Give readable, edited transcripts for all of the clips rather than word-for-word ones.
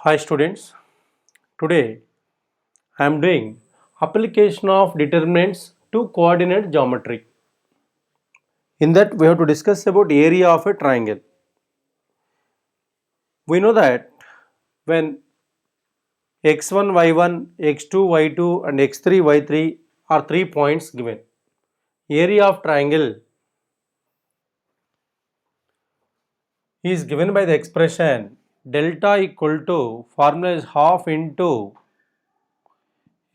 Hi students, today I am doing application of determinants to coordinate geometry. In that we have to discuss about area of a triangle. We know that when x1, y1, x2, y2 and x3, y3 are 3 points given, area of triangle is given by the expression delta equal to formula is half into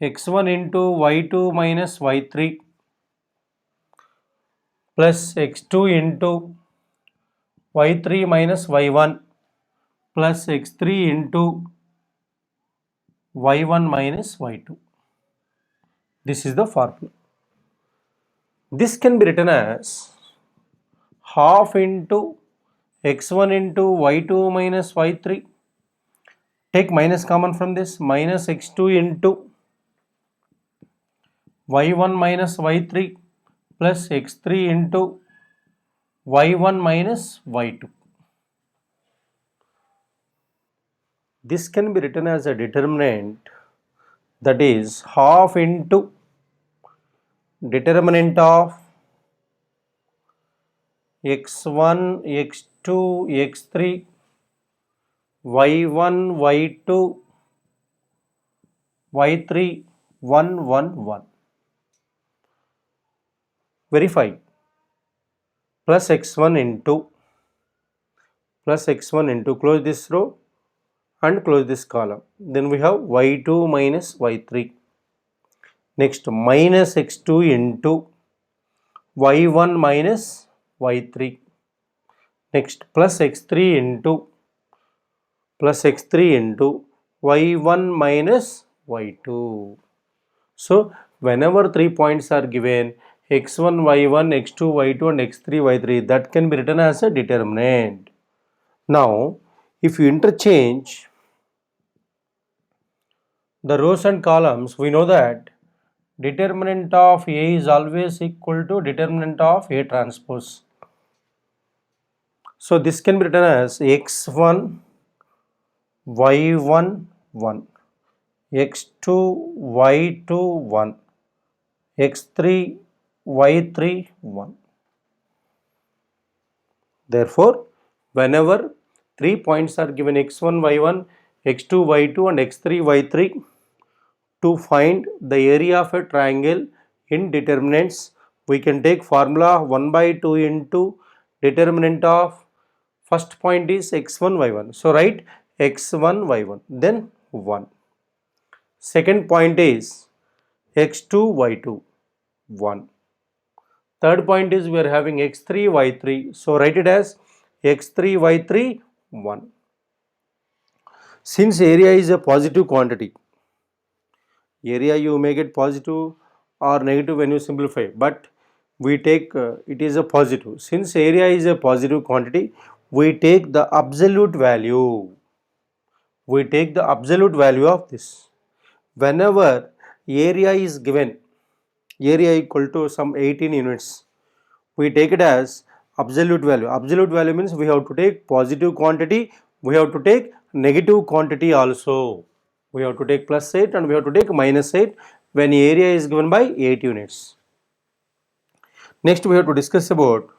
x1 into y2 minus y3 plus x2 into y3 minus y1 plus x3 into y1 minus y2. This is the formula. This can be written as half into x1 into y2 minus y3. Take minus common from this, minus x2 into y1 minus y3 plus x3 into y1 minus y2. This can be written as a determinant, that is half into determinant of x1, x2, x3, y1, y2, y3, 1, 1, 1. Verify. Plus x1 into close this row and close this column. Then we have y2 minus y3. Next minus x2 into y1 minus y3. Next plus x3 into y1 minus y2. So whenever 3 points are given, x1, y1, x2, y2 and x3, y3, that can be written as a determinant. Now if you interchange the rows and columns, we know that determinant of A is always equal to determinant of A transpose. So this can be written as x1, y1, 1, x2, y2, 1, x3, y3, 1. Therefore, whenever 3 points are given x1, y1, x2, y2 and x3, y3, to find the area of a triangle in determinants, we can take formula 1 by 2 into determinant of first point is x1, y1. So write x1, y1, then 1. Second point is x2, y2, 1. Third point is we are having x3, y3. So write it as x3, y3, 1. Since area is a positive quantity, area you may get positive or negative when you simplify, but we take it is a positive. Since area is a positive quantity, we take the absolute value. We take the absolute value of this. Whenever area is given, area equal to some 18 units, we take it as absolute value. Absolute value means we have to take positive quantity, we have to take negative quantity also. We have to take plus 8 and we have to take minus 8 when area is given by 8 units. Next we have to discuss about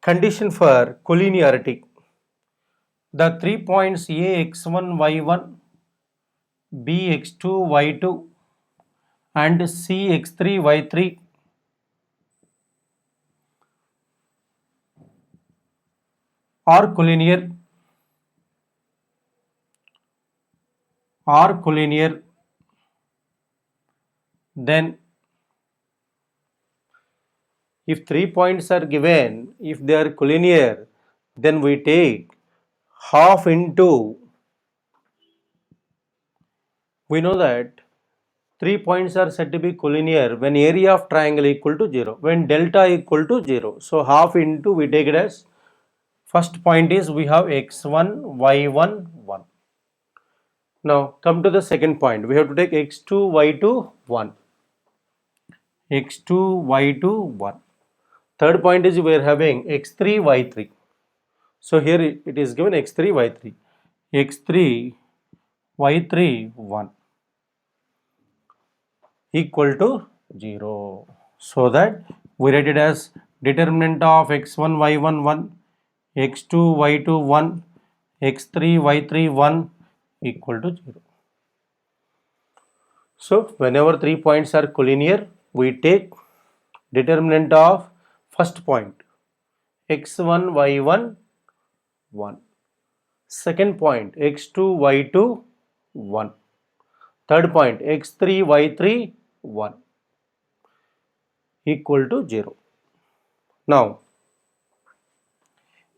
condition for collinearity. The 3 points A x1 y1, B x2 y2 and C x3 y3 are collinear, then if 3 points are given, if they are collinear, then we take half into, we know that 3 points are said to be collinear when area of triangle equal to 0, when delta equal to 0. So half into, we take it as first point is we have x1, y1, 1. Now come to the second point, we have to take x2, y2, 1. x2, y2, 1. Third point is we are having x3, y3. So here it is given x3, y3. x3 y3 1 equal to 0. So that we write it as determinant of x1 y1 1, x2 y2 1, x3 y3 1 equal to 0. So whenever 3 points are collinear, we take determinant of first point x1 y1 1, second point x2 y2 1, third point x3 y3 1 equal to 0. Now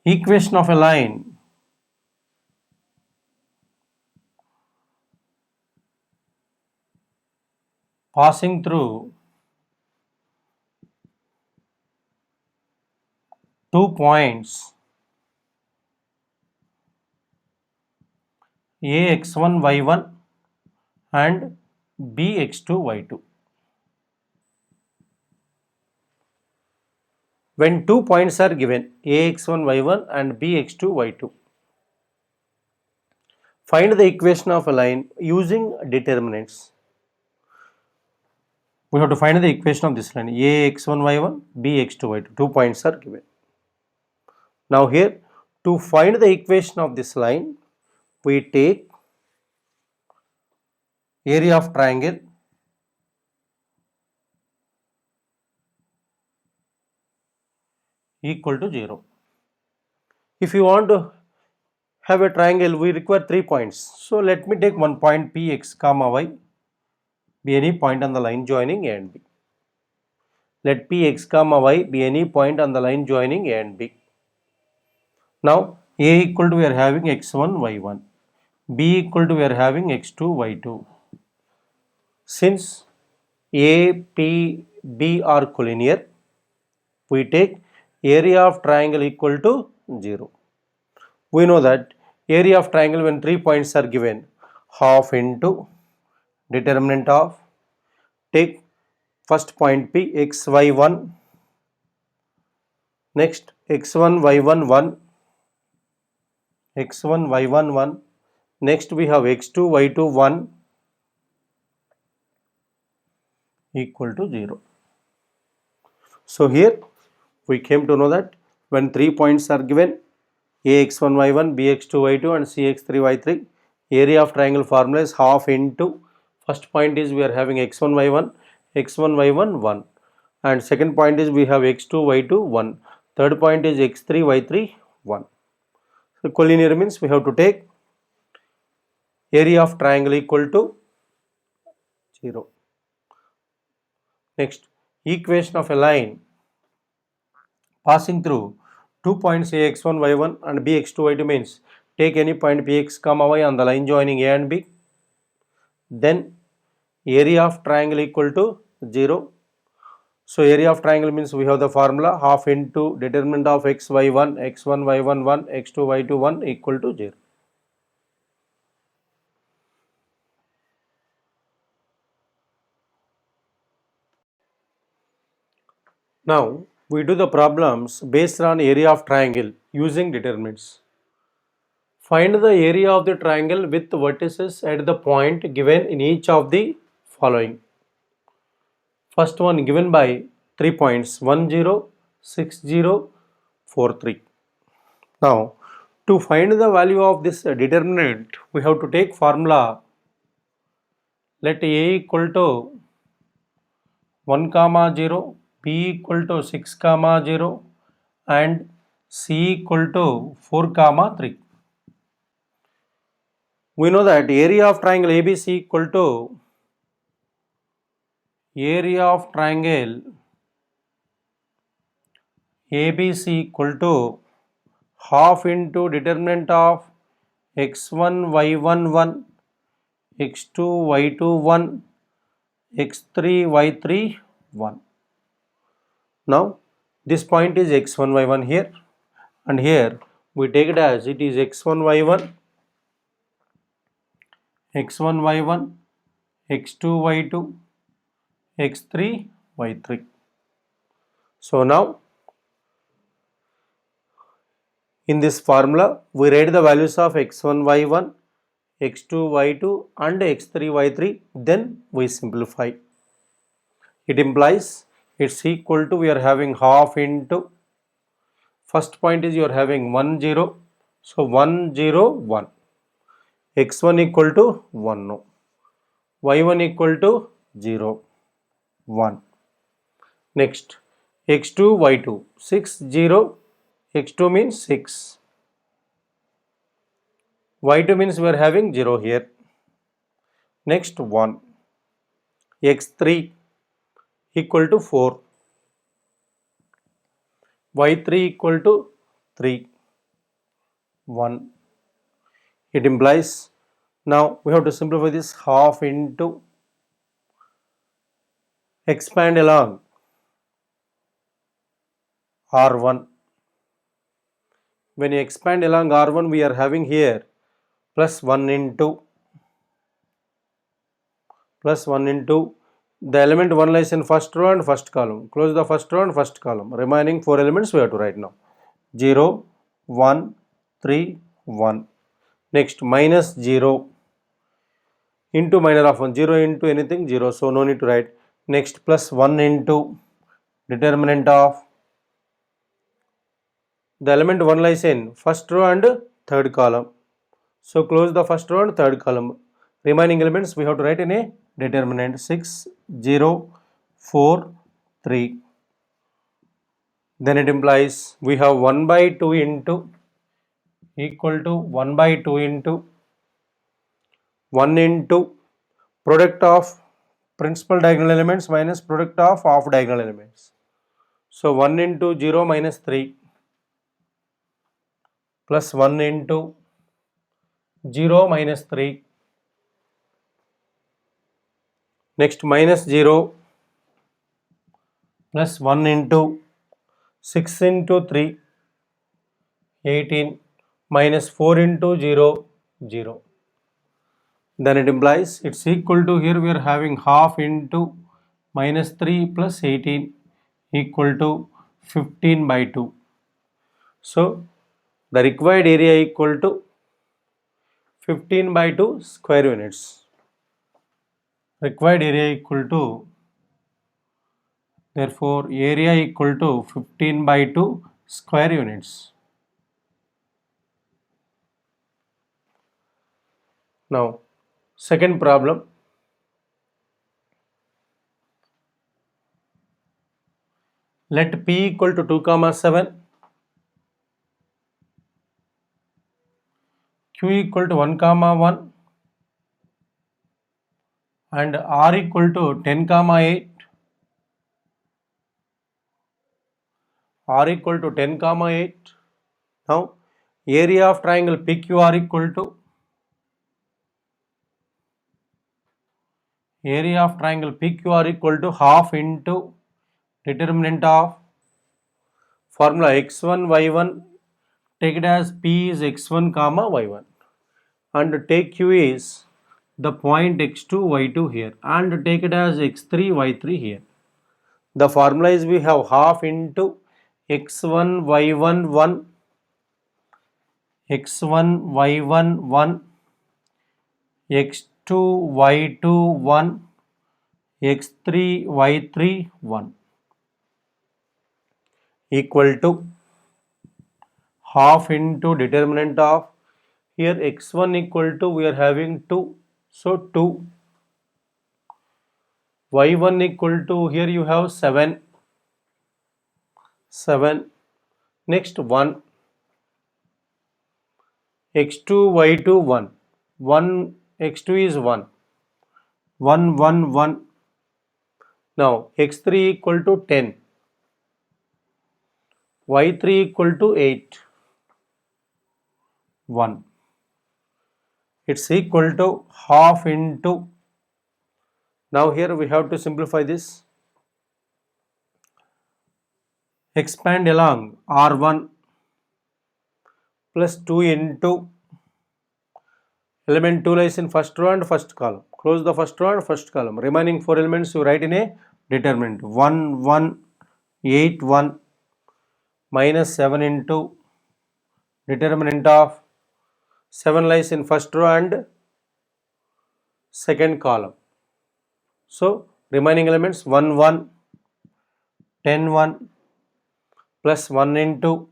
equation of a line passing through two points ax1 y1 and bx2 y2. When 2 points are given ax1 y1 and bx2 y2, find the equation of a line using determinants. We have to find the equation of this line ax1 y1 bx2 y2. 2 points are given. Now here, to find the equation of this line, we take area of triangle equal to 0. If you want to have a triangle, we require 3 points. So let me take one point px comma y be any point on the line joining A and B. Let px comma y be any point on the line joining A and B. Now A equal to we are having x1 y1, B equal to we are having x2 y2. Since A, P, B are collinear, we take area of triangle equal to 0. We know that area of triangle when 3 points are given, half into determinant of, take first point P x y1, next x1 y1 1, x1 y1 1, next we have x2 y2 1 equal to 0. So here we came to know that when 3 points are given ax1 y1, bx2 y2 and cx3 y3, area of triangle formula is half into, first point is we are having x1 y1, x1 y1 1, and second point is we have x2 y2 1, third point is x3 y3 1. So collinear means we have to take area of triangle equal to 0. Next, equation of a line passing through 2 points ax1 y1 and bx2 y2 means take any point px comma y on the line joining A and B, then area of triangle equal to 0. So area of triangle means we have the formula half into determinant of x y1, x1 y1 1, x2 y2 1 equal to 0. Now we do the problems based on area of triangle using determinants. Find the area of the triangle with vertices at the point given in each of the following. First one given by 3 points 1 0, 6 0, 4 3. Now to find the value of this determinant, we have to take formula. Let A equal to 1 comma 0, B equal to 6 comma 0 and C equal to 4 comma 3. We know that area of triangle ABC equal to area of triangle ABC equal to half into determinant of x1 y1 1, x2 y2 1, x3 y3 1. Now this point is x1 y1 here, and here we take it as it is x1 y1, x1 y1, x2 y2, x3 y3. So now In this formula, we write the values of x1, y1, x2, y2 and x3, y3. Then we simplify. It implies it's equal to, we are having half into, first point is you are having 1 0. So 1 0 1. x1 equal to 1. No. y1 equal to 0 1. Next x2, y2 6 0. x2 means 6. y2 means we are having 0 here. Next 1. x3 equal to 4. y3 equal to 3 1. It implies, now we have to simplify this, half into, expand along r1. When you expand along r1, we are having here plus 1 into, the element 1 lies in first row and first column. Close the first row and first column. Remaining 4 elements we have to write now. 0 1 3 1. Next minus 0 into minor of 1. 0 into anything 0, so no need to write. Next plus 1 into determinant of, the element 1 lies in first row and third column. So close the first row and third column. Remaining elements we have to write in a determinant. 6 0 4 3. Then it implies we have 1 by 2 into, equal to 1 by 2 into 1 into product of principal diagonal elements minus product of off diagonal elements. So 1 into 0 minus 3 plus 1 into 0 minus 3. Next minus 0 plus 1 into 6 into 3 18 minus 4 into 0 0. Then it implies it's equal to, here we are having half into minus 3 plus 18 equal to 15 by 2. So the required area equal to 15 by 2 square units. Required area equal to, therefore area equal to 15 by 2 square units. Now second problem. Let P equal to 2 comma 7, Q equal to 1 comma 1 and R equal to 10 comma 8, R equal to 10 comma 8. Now area of triangle PQR equal to, area of triangle PQR equal to half into determinant of, formula x1 y1, take it as P is x1 comma y1 and take Q is the point x2 y2 here and take it as x3 y3 here. The formula is we have half into x1 y1 1, x1 y1 1, x2 y2 1, x3 y3 1 equal to half into determinant of, here x1 equal to, we are having 2, so 2, y1 equal to, here you have 7, next 1, x2 y2 1, 1 x2 is 1, 1 1 1. Now x3 equal to 10, y3 equal to 8, 1. It's equal to half into, now here we have to simplify this, expand along r1 plus 2 into, element 2 lies in first row and first column. Close the first row and first column. Remaining 4 elements you write in a determinant. 1 1 8 1 minus 7 into Determinant of 7 lies in first row and second column. So remaining elements 1 1, 10 1 plus 1 into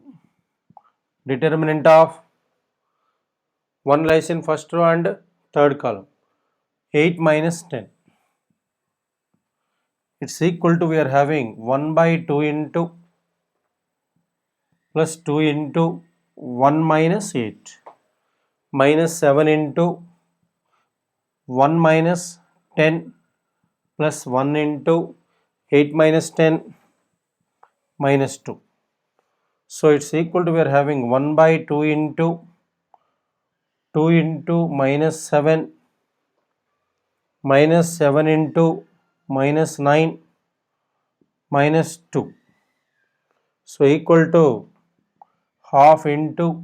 determinant of 1 lies in first row and third column. 8 minus 10. It's equal to, we are having 1 by 2 into plus 2 into 1 minus 8 minus 7 into 1 minus 10 plus 1 into 8 minus 10 minus 2. So it's equal to, we are having 1 by 2 into 2 into minus 7 into minus 9 minus 2. So equal to half into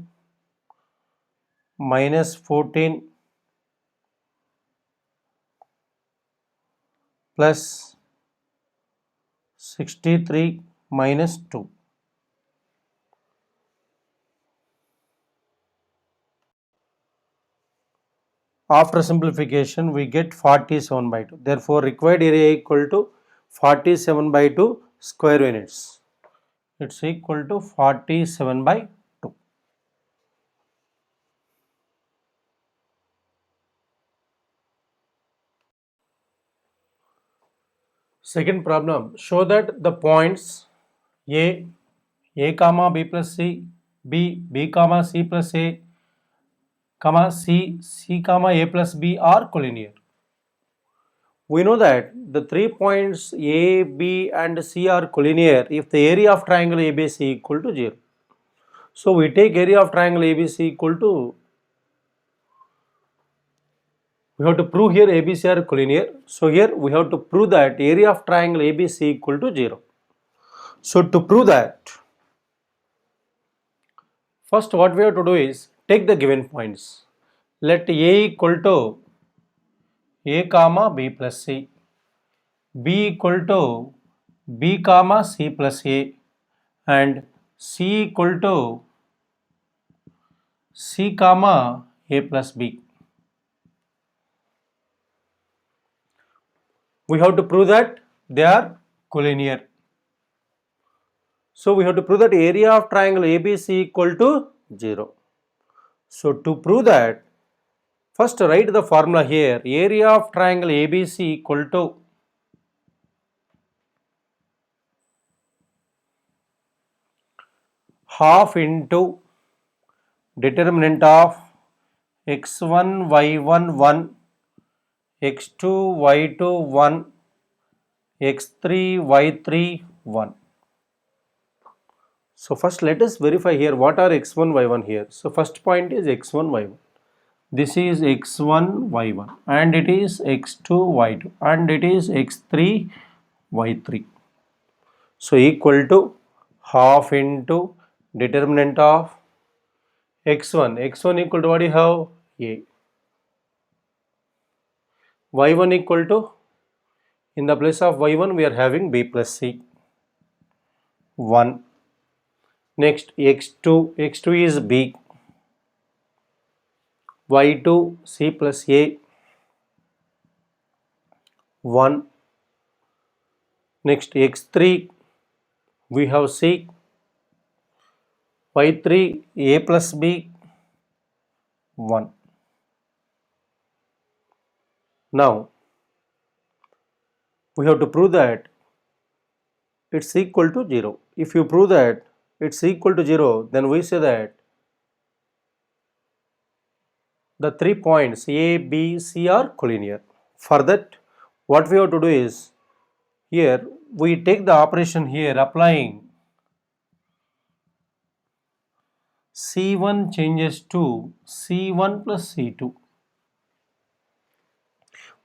minus 14 plus 63 minus 2. After simplification, we get 47 by 2. Therefore, required area equal to 47 by 2 square units. It's equal to 47 by 2. Second problem, show that the points A comma B plus C, B comma C plus A, comma C comma A plus B are collinear. We know that the 3 points A, B and C are collinear if the area of triangle ABC equal to 0. So we take area of triangle ABC equal to, we have to prove here ABC are collinear. So here we have to prove that area of triangle ABC equal to 0. So to prove that, first what we have to do is take the given points. Let A equal to A comma B plus C, B equal to B comma C plus A and C equal to C comma A plus B. We have to prove that they are collinear. So we have to prove that area of triangle ABC equal to 0. So to prove that, first write the formula here. Area of triangle ABC equal to half into determinant of x1 y1 1, x2 y2 1, x3 y3 1. So first let us verify here what are x1 y1 here. So first point is x1 y1. This is x1 y1 and it is x2 y2 and it is x3 y3. So equal to half into determinant of x1 equal to what you have A, y1 equal to, in the place of y1 we are having B plus C 1. Next x2 is B, y2 C plus A 1. Next x3 we have C, y3 A plus B 1. Now we have to prove that it's equal to 0. If you prove that it's equal to 0, then we say that the 3 points A, B, C are collinear. For that, what we have to do is, here we take the operation here applying C1 changes to C1 plus C2.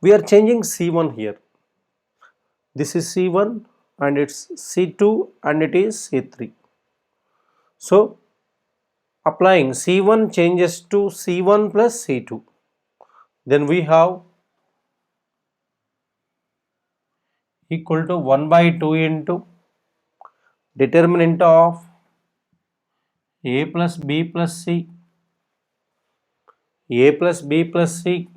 We are changing C1 here. This is C1 and it's C2 and it is C3. So applying C1 changes to C1 plus C2. Then we have equal to 1 by 2 into determinant of A plus B plus C, A plus B plus C,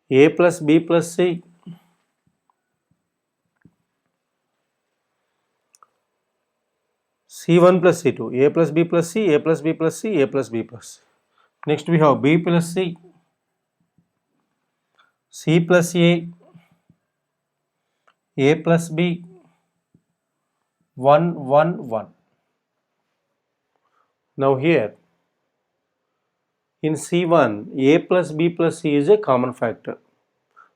A plus B plus C, C1 plus C2, A plus B plus C, A plus B plus C, A plus B plus C. Next we have B plus C, C plus A plus B, 1, 1, 1. Now here in C1, A plus B plus C is a common factor.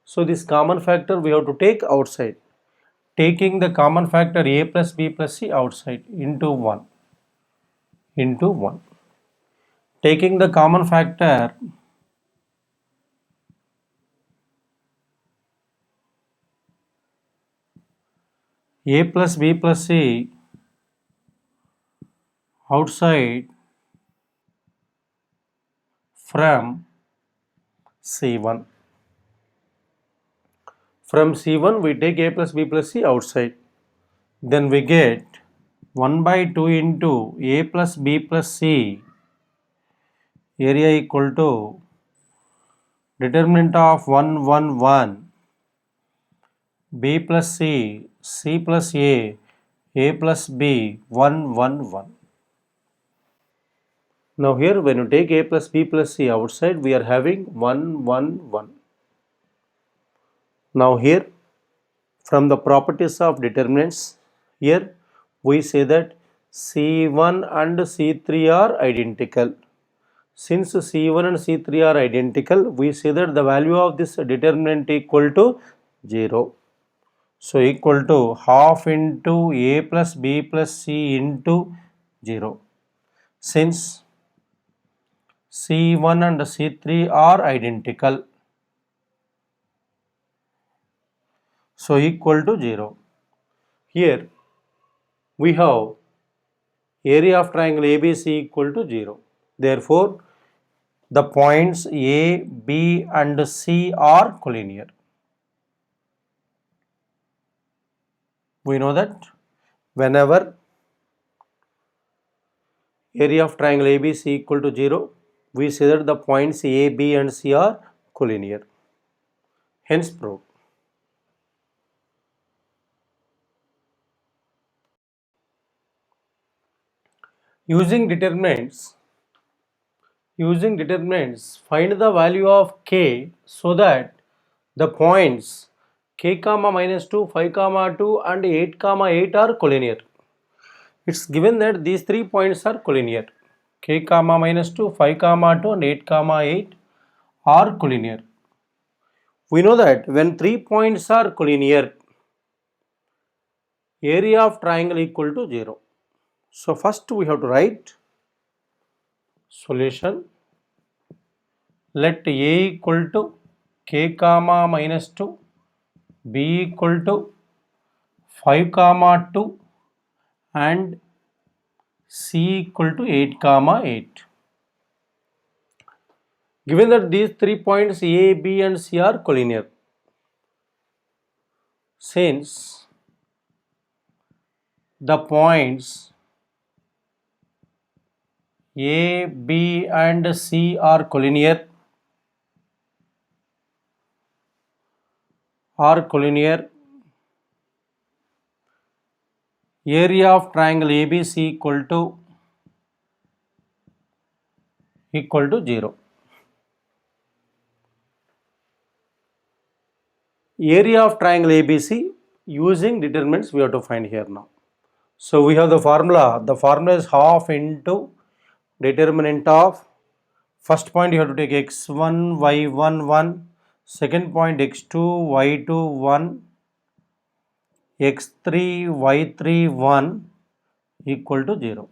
So this common factor we have to take outside. Taking the common factor A plus B plus C outside into 1, into 1. Taking the common factor A plus B plus C outside from C1. From C1 we take A plus B plus C outside. Then we get 1 by 2 into A plus B plus C area equal to determinant of 1, 1, 1, B plus C, C plus A plus B, 1, 1, 1. Now here when you take A plus B plus C outside, we are having 1, 1, 1. Now here from the properties of determinants, here we say that C1 and C3 are identical. Since C1 and C3 are identical, we say that the value of this determinant equal to 0. So equal to half into A plus B plus C into 0. Since C1 and C3 are identical, so equal to 0. Here we have area of triangle ABC equal to 0. Therefore, the points A, B and C are collinear. We know that whenever area of triangle ABC equal to 0, we say that the points A, B and C are collinear. Hence proved. Using determinants, find the value of k so that the points k comma minus 2, 5 comma 2 and 8 comma 8 are collinear. It's given that these 3 points are collinear. K comma minus 2, 5 comma 2 and 8 comma 8 are collinear. We know that when 3 points are collinear, area of triangle equal to 0. So first we have to write solution. Let A equal to k comma minus 2, B equal to 5 comma 2 and C equal to 8 comma 8. Given that these 3 points A, B and C are collinear, since the points A, B and C are collinear, area of triangle ABC equal to 0. Area of triangle ABC using determinants we have to find here now. So we have the formula. The formula is half into determinant of first point you have to take x1, y1, 1. Second point x2, y2, 1. x3, y3, 1 equal to 0.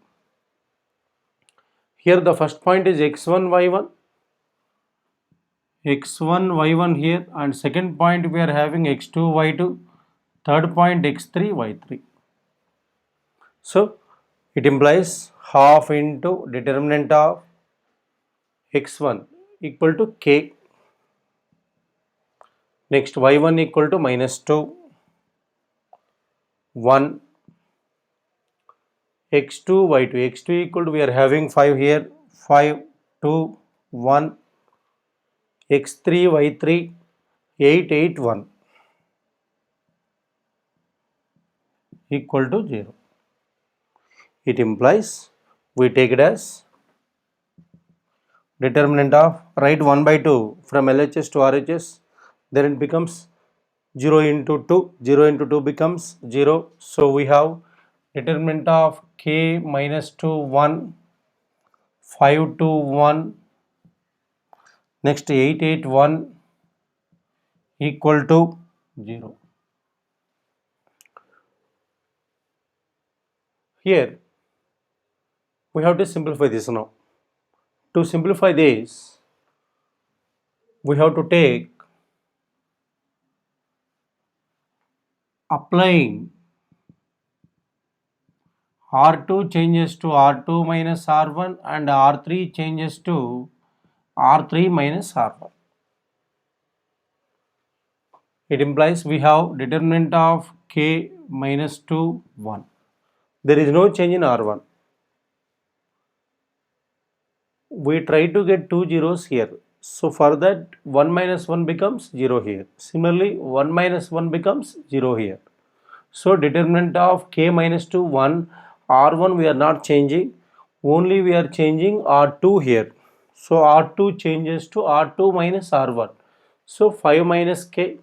Here the first point is x1, y1. x1, y1 here and second point we are having x2, y2. Third point x3, y3. So it implies half into determinant of x1 equal to k. Next y1 equal to minus 2, 1, x2 y2, x2 equal to, we are having 5 here, 5 2 1, x3 y3 8 8 1 equal to 0. It implies we take it as determinant of, write 1 by 2 from LHS to RHS, then it becomes 0 into 2, 0 into 2 becomes 0. So we have determinant of k minus 2 1, 5 to 1, next 8 8 1 equal to 0. Here we have to simplify this now. To simplify this, we have to take applying R2 changes to R2 minus R1 and R3 changes to R3 minus R1. It implies we have determinant of k minus 2 1. There is no change in R1. We try to get two zeros here. So for that 1 minus 1 becomes 0 here. Similarly 1 minus 1 becomes 0 here. So determinant of k minus 2 1, R1 we are not changing, only we are changing R2 here. So R2 changes to R2 minus R1. So 5 minus k,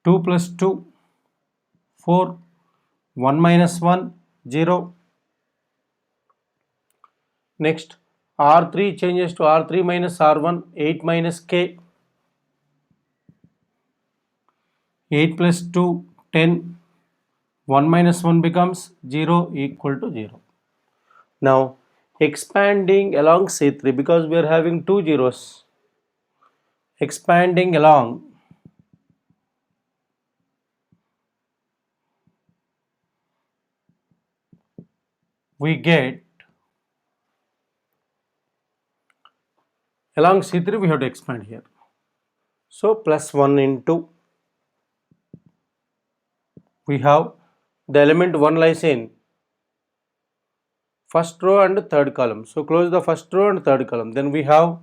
2 plus 2, 4, 1 minus 1, 0. Next R3 changes to R3 minus R1, 8 minus k, 8 plus 2, 10, 1 minus 1 becomes 0 equal to 0. Now expanding along C3, because we are having two zeros, expanding along we get, along C3 we have to expand here. So plus 1 into, we have the element 1 lies in first row and third column. So close the first row and third column. Then we have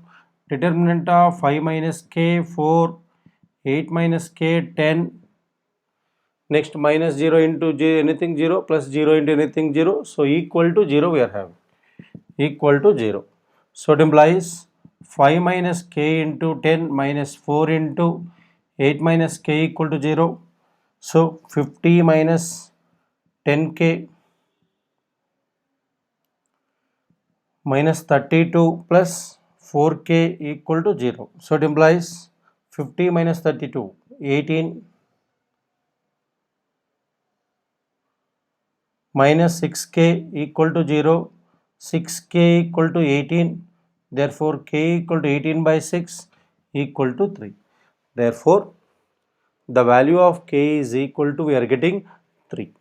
determinant of 5 minus k, 4, 8 minus k, 10. Next minus 0 into anything 0 plus 0 into anything 0. So equal to 0 we are having. Equal to 0. So it implies 5 minus k into 10 minus 4 into 8 minus k equal to 0. So 50 minus 10k minus 32 plus 4k equal to 0. So it implies 50 minus 32, 18 minus 6k equal to 0, 6k equal to 18, therefore k equal to 18 by 6 equal to 3. Therefore the value of k is equal to, we are getting 3.